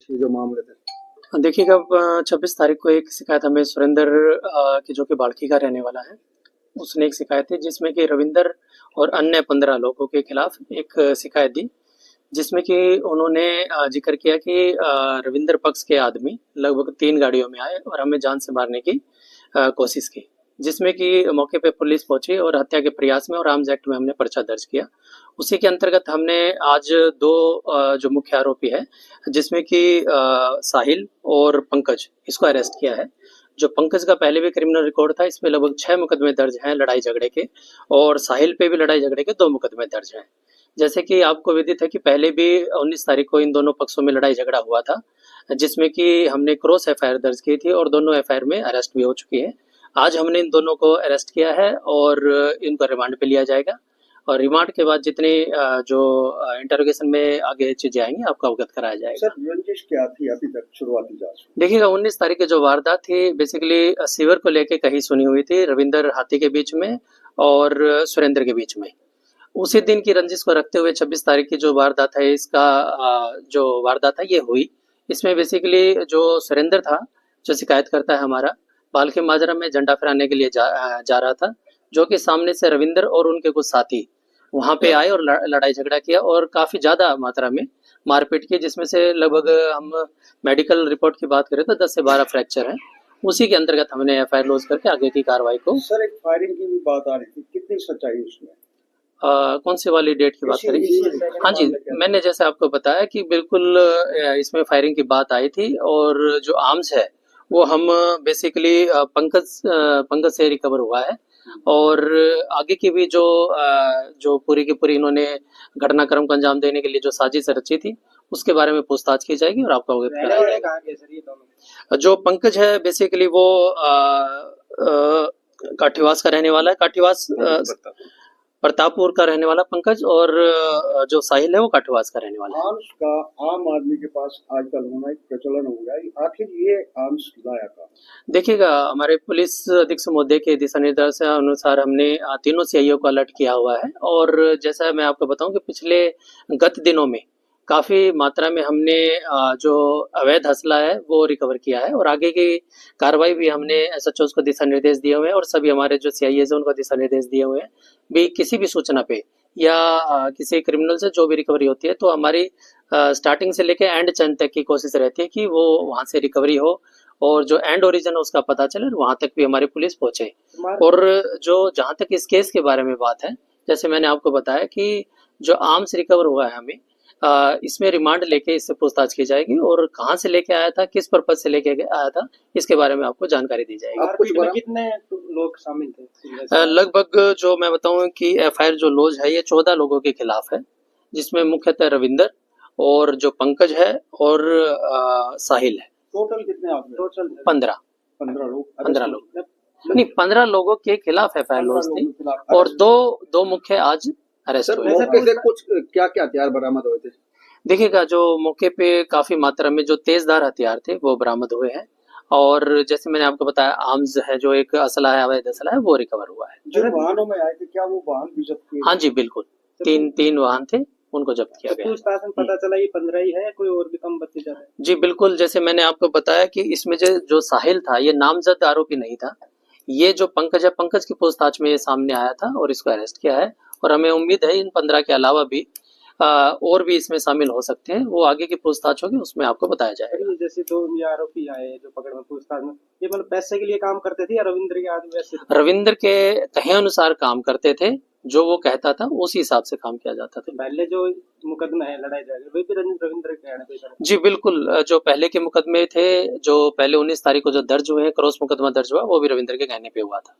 थी जो मामले थे? देखिएगा, 26 तारीख को एक शिकायत हमें सुरेंद्र की, जो कि बाल्की का रहने वाला है, उसने एक शिकायत दी जिसमें कि रविंदर और अन्य 15 लोगों के खिलाफ एक शिकायत दी, जिसमें कि उन्होंने जिक्र किया कि रविंदर पक्ष के आदमी लगभग 3 गाड़ियों में आए और हमें जान से मारने की कोशिश की, जिसमें कि मौके पे पुलिस पहुंची और हत्या के प्रयास में और आर्म्स एक्ट में हमने पर्चा दर्ज किया। उसी के अंतर्गत हमने आज 2 जो मुख्य आरोपी है, जिसमें कि साहिल और पंकज, इसको अरेस्ट किया है। जो पंकज का पहले भी क्रिमिनल रिकॉर्ड था, इस पे लगभग 6 मुकदमे दर्ज हैं लड़ाई झगड़े के, और साहिल पे भी लड़ाई झगड़े के 2 मुकदमे दर्ज हैं। जैसे कि आपको विदित है कि पहले भी 19 तारीख को इन दोनों पक्षों में लड़ाई झगड़ा हुआ था, जिसमें कि हमने क्रॉस एफआईआर दर्ज की थी और दोनों एफआईआर में अरेस्ट भी हो चुकी है। आज हमने इन दोनों को अरेस्ट किया है और इनको रिमांड पे लिया जाएगा, और रिमांड के बाद जितने जो इंटरोगेशन में आगे चीजें आएंगी आपको अवगत कराया जाएगा। सर, रंजिश क्या थी अभी तक शुरुआती जांच? देखिएगा, 19 तारीख की जो वारदात थी, बेसिकली सीवर को लेके कहीं सुनी हुई थी रविंदर हाथी के बीच में और सुरेंद्र के बीच में। उसी दिन की रंजिश को रखते हुए 26 तारीख की जो वारदात है, इसका जो वारदात है ये हुई। इसमें बेसिकली जो सुरेंद्र था, जो शिकायत करता है हमारा, पालकी माजरा में झंडा फहराने के लिए जा रहा था, जो कि सामने से रविंदर और उनके कुछ साथी वहां पे आए और लड़ाई झगड़ा किया और काफी ज्यादा मात्रा में मारपीट की, जिसमें से लगभग हम मेडिकल रिपोर्ट की बात करें तो 10 से 12 फ्रैक्चर हैं। उसी के अंतर्गत हमने एफआईआर लॉन्च करके आगे की कार्रवाई को। सर, एक फायरिंग की भी बात आ रही थी, कितनी सच्चाई उसमें? कौन सी वाली डेट की बात करेंगे? हाँ जी, मैंने जैसे आपको बताया कि बिल्कुल इसमें फायरिंग की बात आई थी, और जो आर्म्स है वो हम बेसिकली पंकज से रिकवर हुआ है, और आगे की भी जो पूरी की पूरी इन्होंने घटनाक्रम को अंजाम देने के लिए जो साजिश रची थी, उसके बारे में पूछताछ की जाएगी और आपको अवगत कराया जाएगा। जो पंकज है बेसिकली वो काठीवास का रहने वाला है, काठीवास प्रतापपुर का रहने वाला पंकज, और जो साहिल है वो काठीवास का रहने वाला है। आर्म्स का आम आदमी के पास आजकल होना एक प्रचलन हो गया, आखिर ये आर्म्स लाया था? देखिएगा, हमारे पुलिस अधीक्षक महोदय के दिशा निर्देश अनुसार हमने तीनों सीआईओ को अलर्ट किया हुआ है, और जैसा मैं आपको बताऊं कि पिछले गत दिनों में काफी मात्रा में हमने जो अवैध हसला है वो रिकवर किया है, और आगे की कार्रवाई भी हमने एसएचओ को दिशा निर्देश दिए हुए हैं, और सभी हमारे जो सीआईए है उनको दिशा निर्देश दिए हुए हैं भी, किसी भी सूचना पे या किसी क्रिमिनल से जो भी रिकवरी होती है तो हमारी स्टार्टिंग से लेके एंड चैन तक की कोशिश रहती है कि वो वहां से रिकवरी हो और जो एंड ओरिजिन उसका पता चले, और वहां तक भी हमारी पुलिस पहुंचे। और जो जहां तक इस केस के बारे में बात है, जैसे मैंने आपको बताया कि जो आर्म्स रिकवर हुआ है हमें, इसमें रिमांड लेके इससे पूछताछ की जाएगी, और कहाँ से लेके आया था, किस पर्पज से लेके आया था, इसके बारे में आपको जानकारी दी जाएगी। कितने लोग शामिल थे? लगभग जो मैं बताऊं कि एफआईआर जो लॉज है ये 14 लोगों के खिलाफ है, जिसमें मुख्यतः रविंदर और जो पंकज है और साहिल है। टोटल कितने आदमी? टोटल 15 लोग। 15 लोग नहीं, 15 लोगों के खिलाफ एफआईआर लॉज थी, और दो मुख्य आज अरेस्ट हुए। मौके से कुछ क्या क्या हथियार बरामद हुए थे? देखिएगा, जो मौके पे काफी मात्रा में जो तेजधार हथियार थे वो बरामद हुए हैं, और जैसे मैंने आपको बताया आर्म्स है, जो एक असला है, अवैध असला है, वो रिकवर हुआ है। जो वाहनों में आए थे, क्या वो वाहन भी जब्त किए? हाँ जी, बिल्कुल, तीन वाहन थे, उनको जब्त किया गया। पूछताछ में पता चला ये 15 ही है, कोई और भी कम बच्चे जा रहे हैं? जी बिल्कुल, जैसे मैंने आपको बताया कि इसमें जो साहिल था ये नामजद आरोपी नहीं था, ये जो पंकज है, पंकज की पूछताछ में ये सामने आया था और इसको अरेस्ट किया है, और हमें उम्मीद है इन 15 के अलावा भी और भी इसमें शामिल हो सकते हैं, वो आगे की पूछताछ होगी उसमें आपको बताया जाएगा। जैसे 2 आरोपी आए जो पकड़ में पूछताछ में, ये मतलब पैसे के लिए काम करते थे या रविंद्र के आदमी वैसे? रविंद्र के कहे अनुसार काम करते थे, जो वो कहता था उसी हिसाब से काम किया जाता था। पहले जो मुकदमा है लड़ाई झगड़े वे भी रविंद्र के कहने पे? जी बिल्कुल, जो पहले के मुकदमे थे, जो पहले 19 तारीख को जो दर्ज हुए हैं, क्रॉस मुकदमा दर्ज हुआ, वो भी रविंद्र के कहने पे हुआ था।